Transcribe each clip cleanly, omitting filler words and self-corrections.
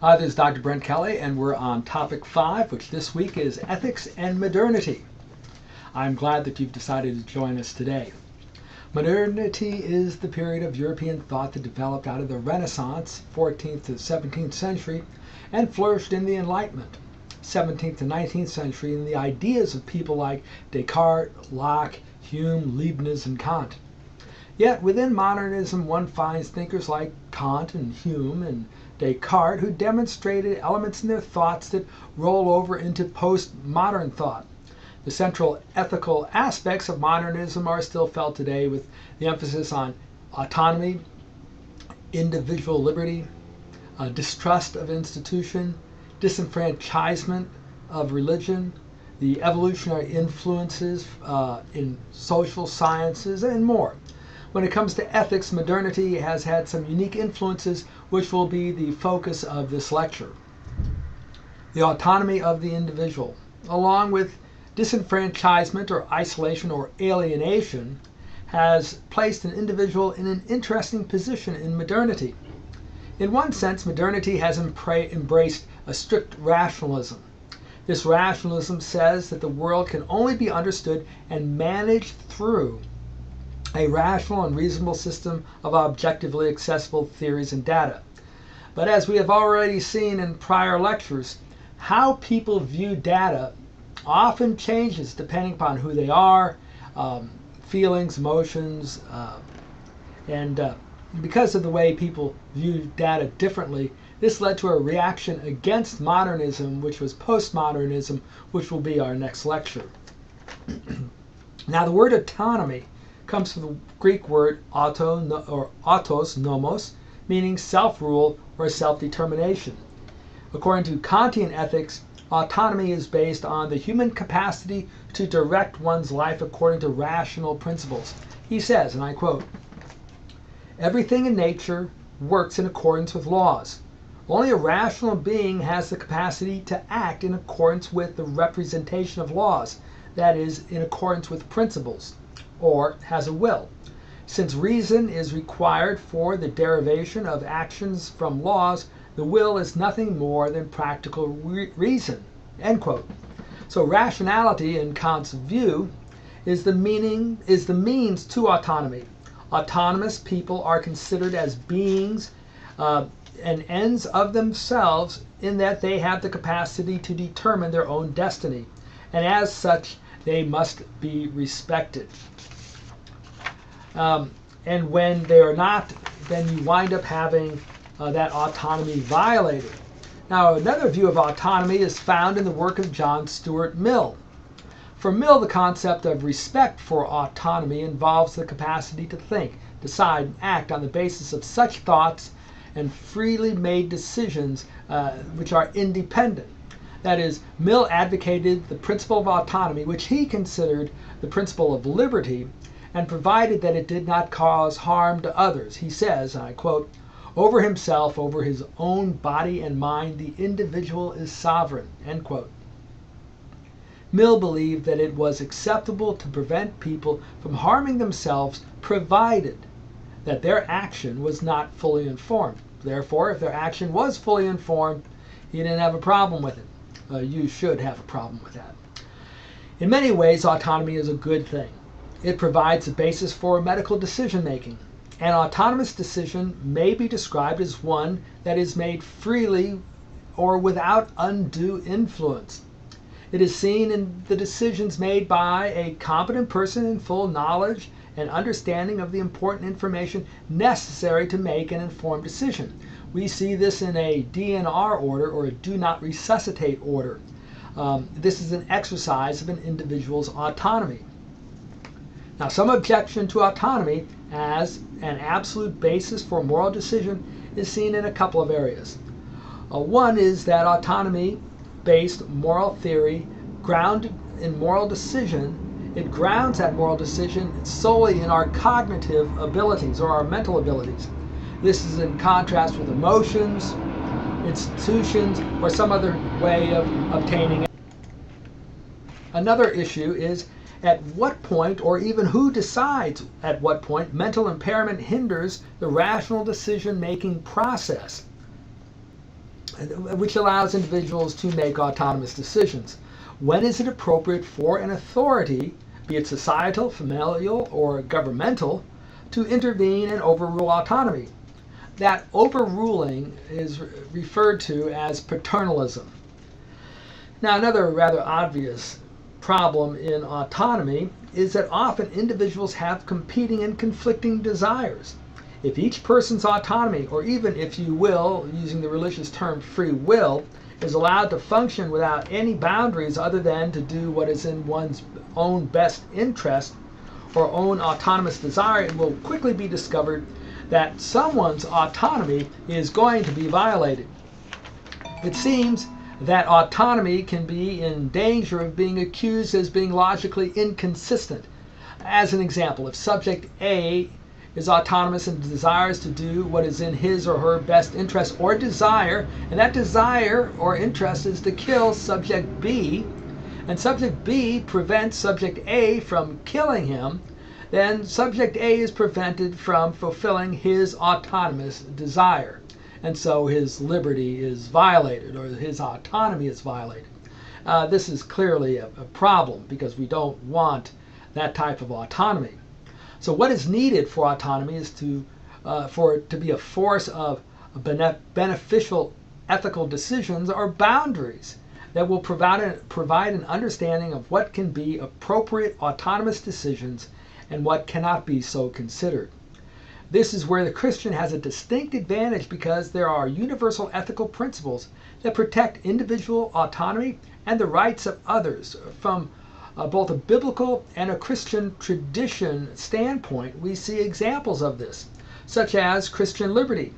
Hi, this is Dr. Brent Kelly, and we're on topic 5, which this week is ethics and modernity. I'm glad that you've decided to join us today. Modernity is the period of European thought that developed out of the Renaissance, 14th to 17th century, and flourished in the Enlightenment, 17th to 19th century, in the ideas of people like Descartes, Locke, Hume, Leibniz, and Kant. Yet within modernism, one finds thinkers like Kant and Hume and Descartes who demonstrated elements in their thoughts that roll over into postmodern thought. The central ethical aspects of modernism are still felt today, with the emphasis on autonomy, individual liberty, distrust of institution, disenfranchisement of religion, the evolutionary influences in social sciences, and more. When it comes to ethics, modernity has had some unique influences which will be the focus of this lecture. The autonomy of the individual, along with disenfranchisement or isolation or alienation, has placed an individual in an interesting position in modernity. In one sense, modernity has embraced a strict rationalism. This rationalism says that the world can only be understood and managed through a rational and reasonable system of objectively accessible theories and data. But as we have already seen in prior lectures, how people view data often changes depending upon who they are, feelings, emotions, and because of the way people view data differently, this led to a reaction against modernism, which was postmodernism, which will be our next lecture. Now, the word autonomy comes from the Greek word autos nomos, meaning self-rule or self-determination. According to Kantian ethics, autonomy is based on the human capacity to direct one's life according to rational principles. He says, and I quote, "Everything in nature works in accordance with laws. Only a rational being has the capacity to act in accordance with the representation of laws, that is, in accordance with principles, or has a will. Since reason is required for the derivation of actions from laws, the will is nothing more than practical reason." End quote. So rationality, in Kant's view, is the means to autonomy. Autonomous people are considered as beings and ends of themselves, in that they have the capacity to determine their own destiny, and as such they must be respected. And when they are not, then you wind up having that autonomy violated. Now, another view of autonomy is found in the work of John Stuart Mill. For Mill, the concept of respect for autonomy involves the capacity to think, decide, and act on the basis of such thoughts and freely made decisions which are independent. That is, Mill advocated the principle of autonomy, which he considered the principle of liberty, and provided that it did not cause harm to others. He says, and I quote, "Over himself, over his own body and mind, the individual is sovereign." End quote. Mill believed that it was acceptable to prevent people from harming themselves, provided that their action was not fully informed. Therefore, if their action was fully informed, he didn't have a problem with it. You should have a problem with that. In many ways, autonomy is a good thing. It provides a basis for medical decision making. An autonomous decision may be described as one that is made freely or without undue influence. It is seen in the decisions made by a competent person in full knowledge and understanding of the important information necessary to make an informed decision. We see this in a DNR order, or a do not resuscitate order. This is an exercise of an individual's autonomy. Now, some objection to autonomy as an absolute basis for moral decision is seen in a couple of areas. One is that autonomy-based moral theory grounded in moral decision, it grounds that moral decision solely in our cognitive abilities or our mental abilities. This is in contrast with emotions, institutions, or some other way of obtaining it. Another issue is at what point, or even who decides at what point, mental impairment hinders the rational decision-making process. which allows individuals to make autonomous decisions. When is it appropriate for an authority, be it societal, familial, or governmental, to intervene and overrule autonomy? That overruling is referred to as paternalism. Now, another rather obvious problem in autonomy is that often individuals have competing and conflicting desires. If each person's autonomy, or even, if you will, using the religious term free will, is allowed to function without any boundaries other than to do what is in one's own best interest or own autonomous desire, it will quickly be discovered that someone's autonomy is going to be violated. It seems that autonomy can be in danger of being accused as being logically inconsistent. As an example, if subject A is autonomous and desires to do what is in his or her best interest or desire, and that desire or interest is to kill subject B, and subject B prevents subject A from killing him, then subject A is prevented from fulfilling his autonomous desire. And so his liberty is violated, or his autonomy is violated. This is clearly a problem because we don't want that type of autonomy. So what is needed for autonomy is for it to be a force of beneficial ethical decisions or boundaries that will provide an understanding of what can be appropriate autonomous decisions and what cannot be so considered. This is where the Christian has a distinct advantage because there are universal ethical principles that protect individual autonomy and the rights of others. From both a biblical and a Christian tradition standpoint, we see examples of this, such as Christian liberty,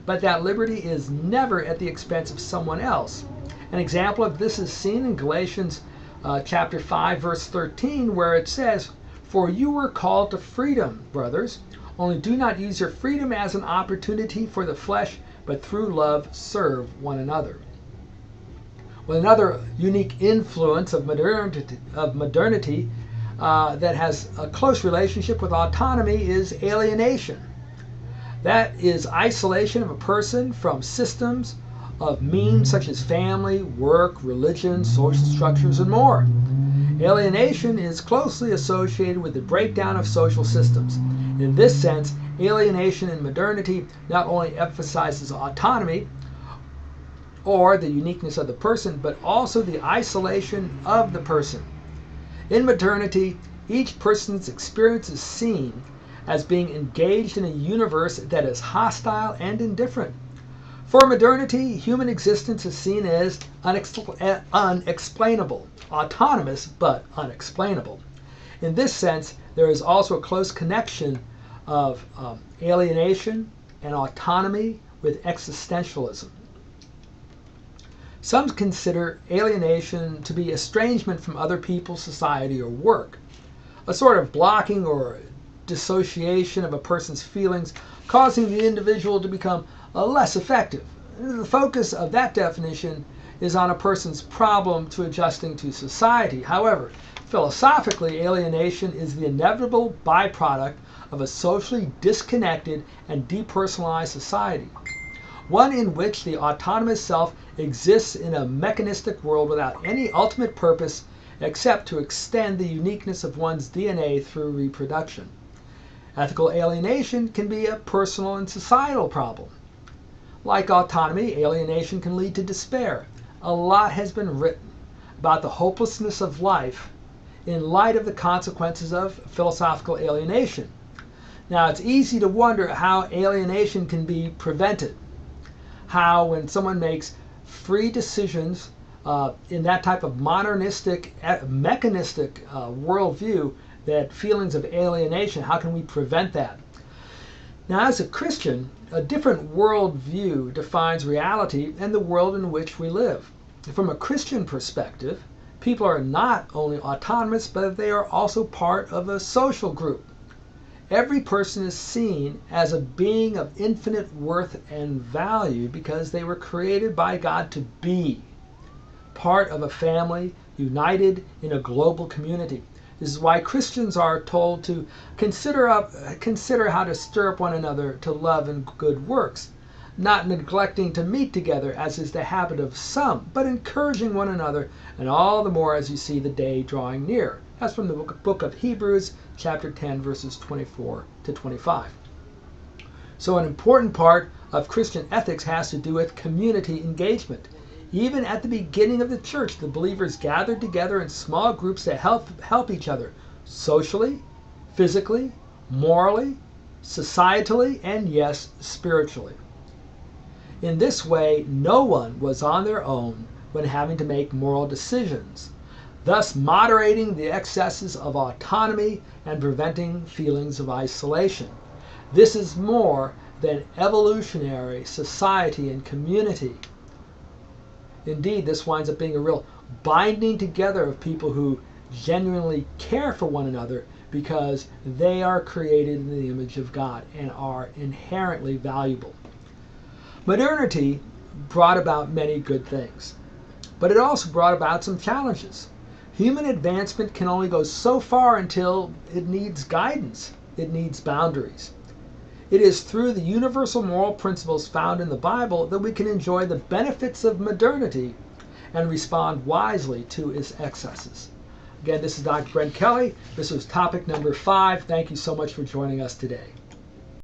but that liberty is never at the expense of someone else. An example of this is seen in Galatians chapter 5, verse 13, where it says, "For you were called to freedom, brothers. Only do not use your freedom as an opportunity for the flesh, but through love serve one another." Well, another unique influence of modernity that has a close relationship with autonomy is alienation. That is isolation of a person from systems of means such as family, work, religion, social structures, and more. Alienation is closely associated with the breakdown of social systems. In this sense, alienation in modernity not only emphasizes autonomy or the uniqueness of the person, but also the isolation of the person. In modernity, each person's experience is seen as being engaged in a universe that is hostile and indifferent. For modernity, human existence is seen as unexplainable, autonomous but unexplainable. In this sense, there is also a close connection of alienation and autonomy with existentialism. Some consider alienation to be estrangement from other people, society, or work, a sort of blocking or dissociation of a person's feelings, causing the individual to become less effective. The focus of that definition is on a person's problem to adjusting to society. However, philosophically, alienation is the inevitable byproduct of a socially disconnected and depersonalized society, one in which the autonomous self exists in a mechanistic world without any ultimate purpose except to extend the uniqueness of one's DNA through reproduction. Ethical alienation can be a personal and societal problem. Like autonomy, alienation can lead to despair. A lot has been written about the hopelessness of life in light of the consequences of philosophical alienation. Now, it's easy to wonder how alienation can be prevented. How, when someone makes free decisions in that type of modernistic, mechanistic worldview, that feelings of alienation, how can we prevent that? Now, as a Christian, a different worldview defines reality and the world in which we live. From a Christian perspective, people are not only autonomous, but they are also part of a social group. Every person is seen as a being of infinite worth and value because they were created by God to be part of a family, united in a global community. This is why Christians are told to consider how to stir up one another to love and good works. not neglecting to meet together as is the habit of some, but encouraging one another, and all the more as you see the day drawing near. That's from the book of Hebrews, chapter 10, verses 24 to 25. So an important part of Christian ethics has to do with community engagement. Even at the beginning of the church, the believers gathered together in small groups to help each other socially, physically, morally, societally, and yes, spiritually. In this way, no one was on their own when having to make moral decisions, thus moderating the excesses of autonomy and preventing feelings of isolation. This is more than evolutionary society and community. Indeed, this winds up being a real binding together of people who genuinely care for one another because they are created in the image of God and are inherently valuable. Modernity brought about many good things, but it also brought about some challenges. Human advancement can only go so far until it needs guidance, it needs boundaries. It is through the universal moral principles found in the Bible that we can enjoy the benefits of modernity and respond wisely to its excesses. Again, this is Dr. Brent Kelly. This was topic number 5. Thank you so much for joining us today.